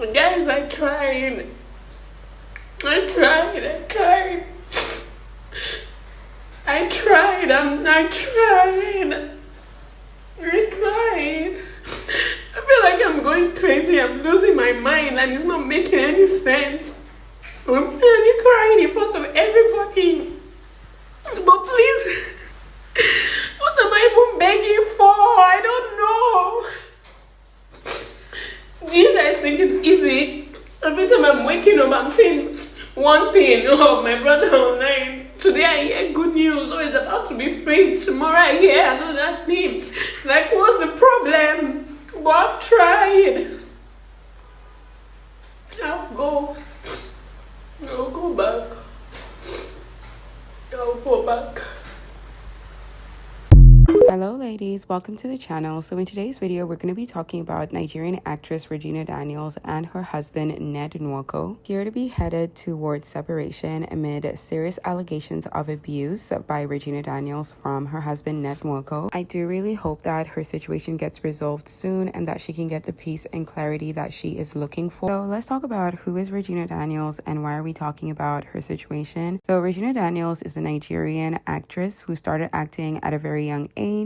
Guys, I tried. I tried. I tried. I tried. I tried. I tried. I feel like I'm going crazy. I'm losing my mind and it's not making any sense. I'm finally crying in front of everybody. But please, what am I even begging for? I don't know. Do you guys think it's easy? Every time I'm waking up, I'm saying one thing. Oh, my brother online. Today I hear good news. Oh, it's about to be free. Tomorrow I hear another thing. Like, what's the problem? But I've tried. I'll go back. I'll go back. Hello ladies, welcome to the channel. So in today's video, we're going to be talking about Nigerian actress Regina Daniels and her husband Ned Nwoko, here to be headed towards separation amid serious allegations of abuse by Regina Daniels from her husband Ned Nwoko. I do really hope that her situation gets resolved soon and that she can get the peace and clarity that she is looking for. So let's talk about who is Regina Daniels and why are we talking about her situation. So Regina Daniels is a Nigerian actress who started acting at a very young age.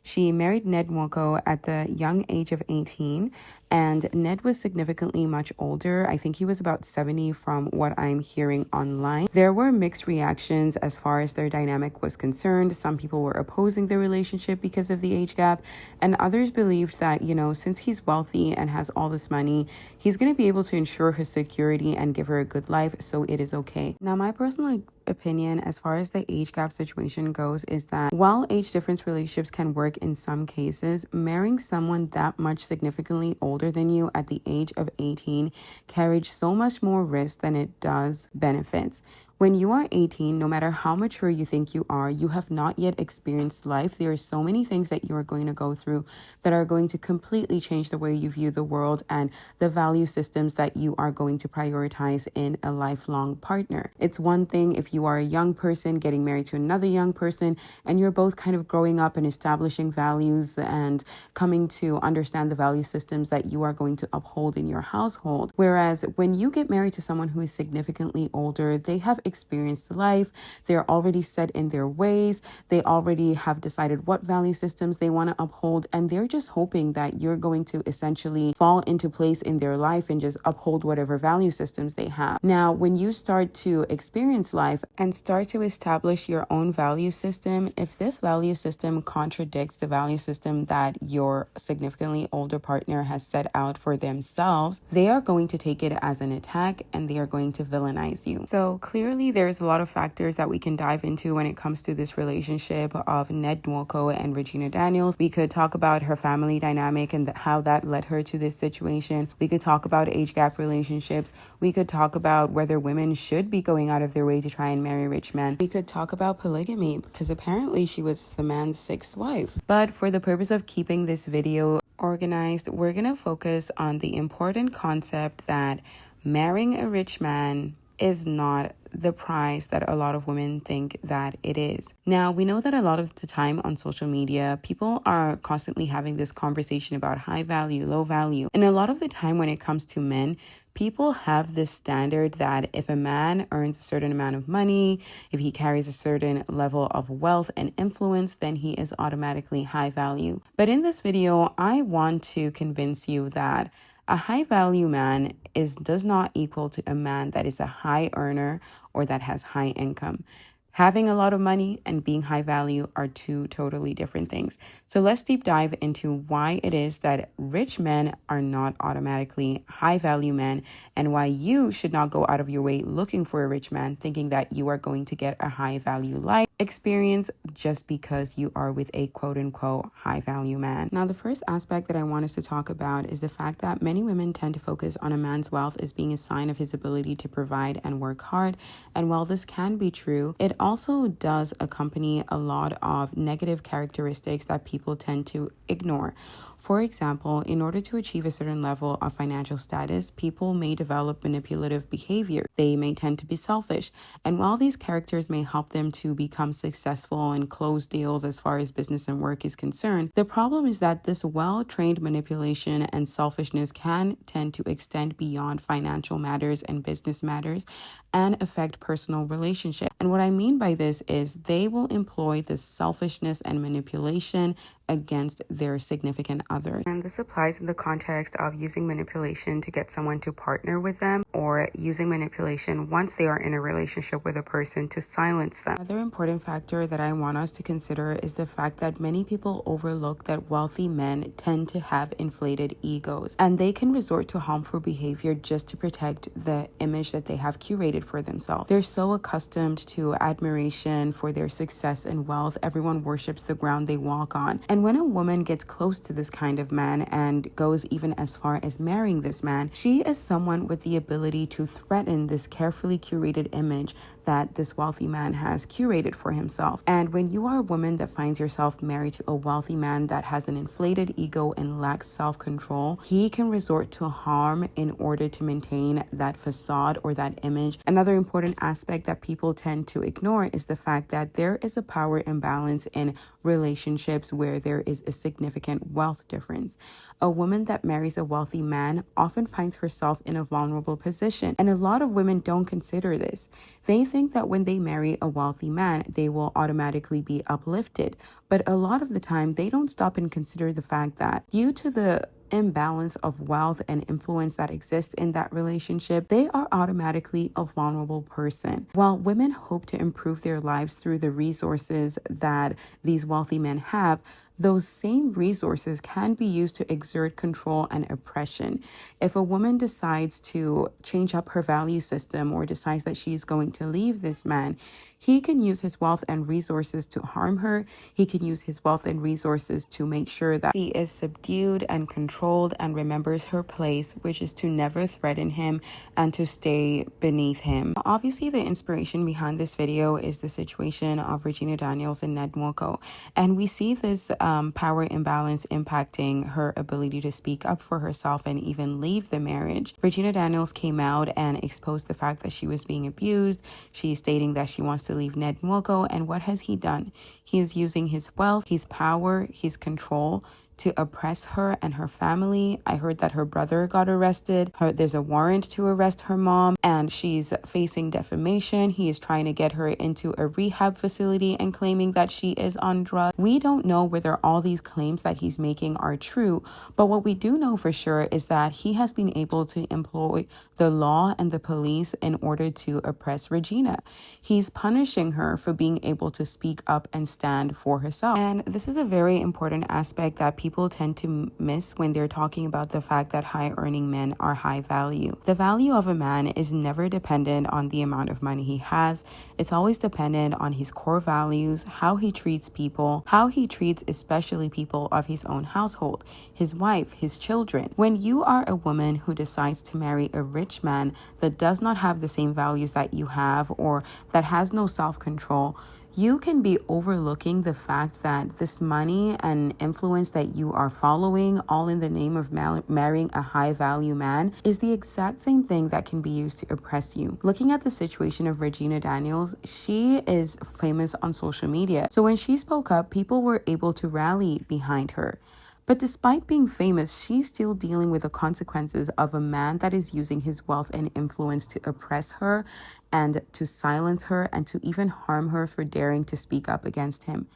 She married Ned Nwoko at the young age of 18, and Ned was significantly much older. I think he was about 70 from what I'm hearing online. There were mixed reactions as far as their dynamic was concerned. Some people were opposing the relationship because of the age gap, and others believed that, you know, since he's wealthy and has all this money, he's going to be able to ensure her security and give her a good life, so it is okay. Now, my personal opinion as far as the age gap situation goes is that while age difference relationships can work in some cases, marrying someone that much significantly older than you at the age of 18 carries so much more risk than it does benefits. When you are 18, no matter how mature you think you are, you have not yet experienced life. There are so many things that you are going to go through that are going to completely change the way you view the world and the value systems that you are going to prioritize in a lifelong partner. It's one thing if you are a young person getting married to another young person and you're both kind of growing up and establishing values and coming to understand the value systems that you are going to uphold in your household. Whereas when you get married to someone who is significantly older, they have experienced life, they're already set in their ways, they already have decided what value systems they want to uphold, and they're just hoping that you're going to essentially fall into place in their life and just uphold whatever value systems they have. Now, when you start to experience life and start to establish your own value system, if this value system contradicts the value system that your significantly older partner has set out for themselves, they are going to take it as an attack and they are going to villainize you. So clearly, there's a lot of factors that we can dive into when it comes to this relationship of Ned Nwoko and Regina Daniels. We could talk about her family dynamic and how that led her to this situation. We could talk about age gap relationships. We could talk about whether women should be going out of their way to try and marry rich men. We could talk about polygamy because apparently she was the man's sixth wife. But for the purpose of keeping this video organized, we're going to focus on the important concept that marrying a rich man is not the price that a lot of women think that it is. Now, we know that a lot of the time on social media, people are constantly having this conversation about high value, low value. And a lot of the time when it comes to men, people have this standard that if a man earns a certain amount of money, if he carries a certain level of wealth and influence, then he is automatically high value. But in this video, I want to convince you that a high value man does not equal to a man that is a high earner or that has high income. Having a lot of money and being high value are two totally different things. So let's deep dive into why it is that rich men are not automatically high value men and why you should not go out of your way looking for a rich man thinking that you are going to get a high value life experience just because you are with a quote unquote high value man. Now, the first aspect that I want us to talk about is the fact that many women tend to focus on a man's wealth as being a sign of his ability to provide and work hard. And while this can be true, it also does accompany a lot of negative characteristics that people tend to ignore. For example, in order to achieve a certain level of financial status, people may develop manipulative behavior. They may tend to be selfish. And while these characters may help them to become successful and close deals as far as business and work is concerned, the problem is that this well-trained manipulation and selfishness can tend to extend beyond financial matters and business matters and affect personal relationships. And what I mean by this is they will employ this selfishness and manipulation against their significant other. And this applies in the context of using manipulation to get someone to partner with them, or using manipulation once they are in a relationship with a person to silence them. Another important factor that I want us to consider is the fact that many people overlook that wealthy men tend to have inflated egos, and they can resort to harmful behavior just to protect the image that they have curated for themselves. They're so accustomed to admiration for their success and wealth. Everyone worships the ground they walk on. And when a woman gets close to this kind of man and goes even as far as marrying this man, she is someone with the ability to threaten this carefully curated image that this wealthy man has curated for himself. And when you are a woman that finds yourself married to a wealthy man that has an inflated ego and lacks self-control, he can resort to harm in order to maintain that facade or that image. Another important aspect that people tend to ignore is the fact that there is a power imbalance in relationships where there is a significant wealth difference. A woman that marries a wealthy man often finds herself in a vulnerable position, and a lot of women don't consider this. They think that when they marry a wealthy man, they will automatically be uplifted, but a lot of the time they don't stop and consider the fact that due to the imbalance of wealth and influence that exists in that relationship, they are automatically a vulnerable person. While women hope to improve their lives through the resources that these wealthy men have, those same resources can be used to exert control and oppression. If a woman decides to change up her value system or decides that she's going to leave this man, he can use his wealth and resources to harm her. He can use his wealth and resources to make sure that she is subdued and controlled and remembers her place, which is to never threaten him and to stay beneath him. Obviously, the inspiration behind this video is the situation of Regina Daniels and Ned Nwoko. And we see this power imbalance impacting her ability to speak up for herself and even leave the marriage. Regina Daniels came out and exposed the fact that she was being abused. She's stating that she wants to leave Ned Nwoko, and what has he done? He is using his wealth, his power, his control to oppress her and her family. I heard that her brother got arrested. There's a warrant to arrest her mom, and she's facing defamation. He is trying to get her into a rehab facility and claiming that she is on drugs. We don't know whether all these claims that he's making are true, but what we do know for sure is that he has been able to employ the law and the police in order to oppress Regina. He's punishing her for being able to speak up and stand for herself. And this is a very important aspect that people tend to miss when they're talking about the fact that high-earning men are high value. The value of a man is never dependent on the amount of money he has. It's always dependent on his core values, how he treats people, how he treats especially people of his own household, his wife, his children. When you are a woman who decides to marry a rich man that does not have the same values that you have or that has no self-control, you can be overlooking the fact that this money and influence that you are following, all in the name of marrying a high value man, is the exact same thing that can be used to oppress you. Looking at the situation of Regina Daniels, she is famous on social media. So when she spoke up, people were able to rally behind her. But despite being famous, she's still dealing with the consequences of a man that is using his wealth and influence to oppress her and to silence her and to even harm her for daring to speak up against him.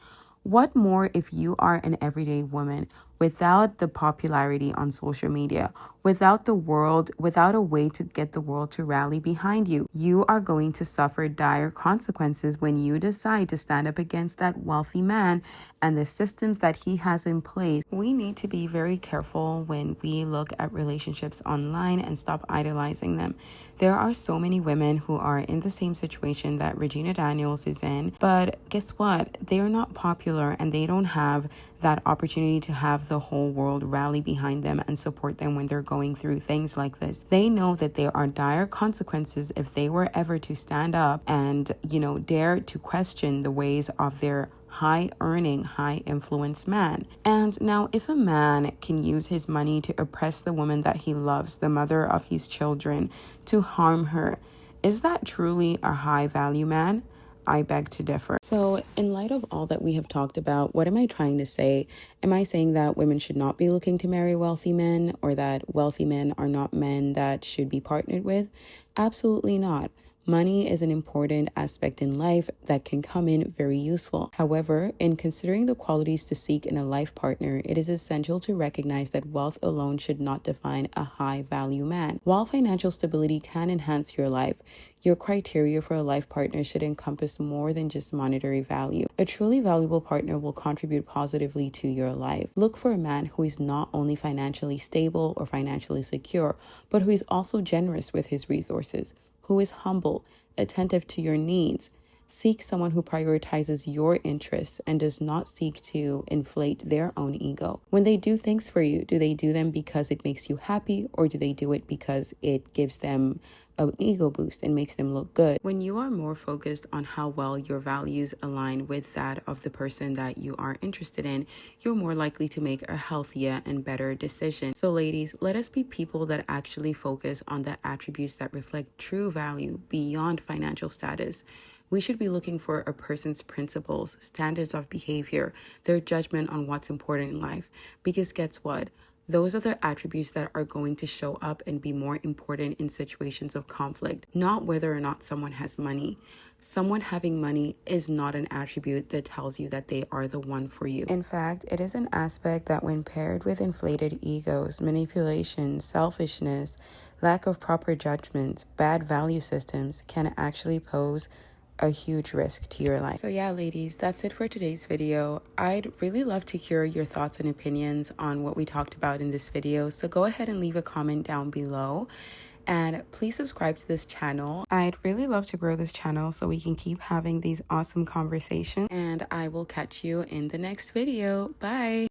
What more if you are an everyday woman without the popularity on social media, without the world, without a way to get the world to rally behind you? You are going to suffer dire consequences when you decide to stand up against that wealthy man and the systems that he has in place. We need to be very careful when we look at relationships online and stop idolizing them. There are so many women who are in the same situation that Regina Daniels is in, but guess what? They are not popular and they don't have that opportunity to have the whole world rally behind them and support them when they're going through things like this. They know that there are dire consequences if they were ever to stand up and, dare to question the ways of their high earning, high influence man. And now, if a man can use his money to oppress the woman that he loves, the mother of his children, to harm her, is that truly a high value man? I beg to differ. So, in light of all that we have talked about, what am I trying to say? Am I saying that women should not be looking to marry wealthy men, or that wealthy men are not men that should be partnered with? Absolutely not. Money is an important aspect in life that can come in very useful. However, in considering the qualities to seek in a life partner, it is essential to recognize that wealth alone should not define a high value man. While financial stability can enhance your life, your criteria for a life partner should encompass more than just monetary value. A truly valuable partner will contribute positively to your life. Look for a man who is not only financially stable or financially secure, but who is also generous with his resources, who is humble, attentive to your needs. Seek someone who prioritizes your interests and does not seek to inflate their own ego. When they do things for you, do they do them because it makes you happy, or do they do it because it gives them an ego boost and makes them look good? When you are more focused on how well your values align with that of the person that you are interested in, you're more likely to make a healthier and better decision. So ladies, let us be people that actually focus on the attributes that reflect true value beyond financial status. We should be looking for a person's principles, standards of behavior, their judgment on what's important in life. Because guess what? Those are the attributes that are going to show up and be more important in situations of conflict, not whether or not someone has money. Someone having money is not an attribute that tells you that they are the one for you. In fact, it is an aspect that when paired with inflated egos, manipulation, selfishness, lack of proper judgment, bad value systems can actually pose a huge risk to your life. So yeah, ladies, that's it for today's video. I'd really love to hear your thoughts and opinions on what we talked about in this video. So go ahead and leave a comment down below. And please subscribe to this channel. I'd really love to grow this channel so we can keep having these awesome conversations. And I will catch you in the next video. Bye.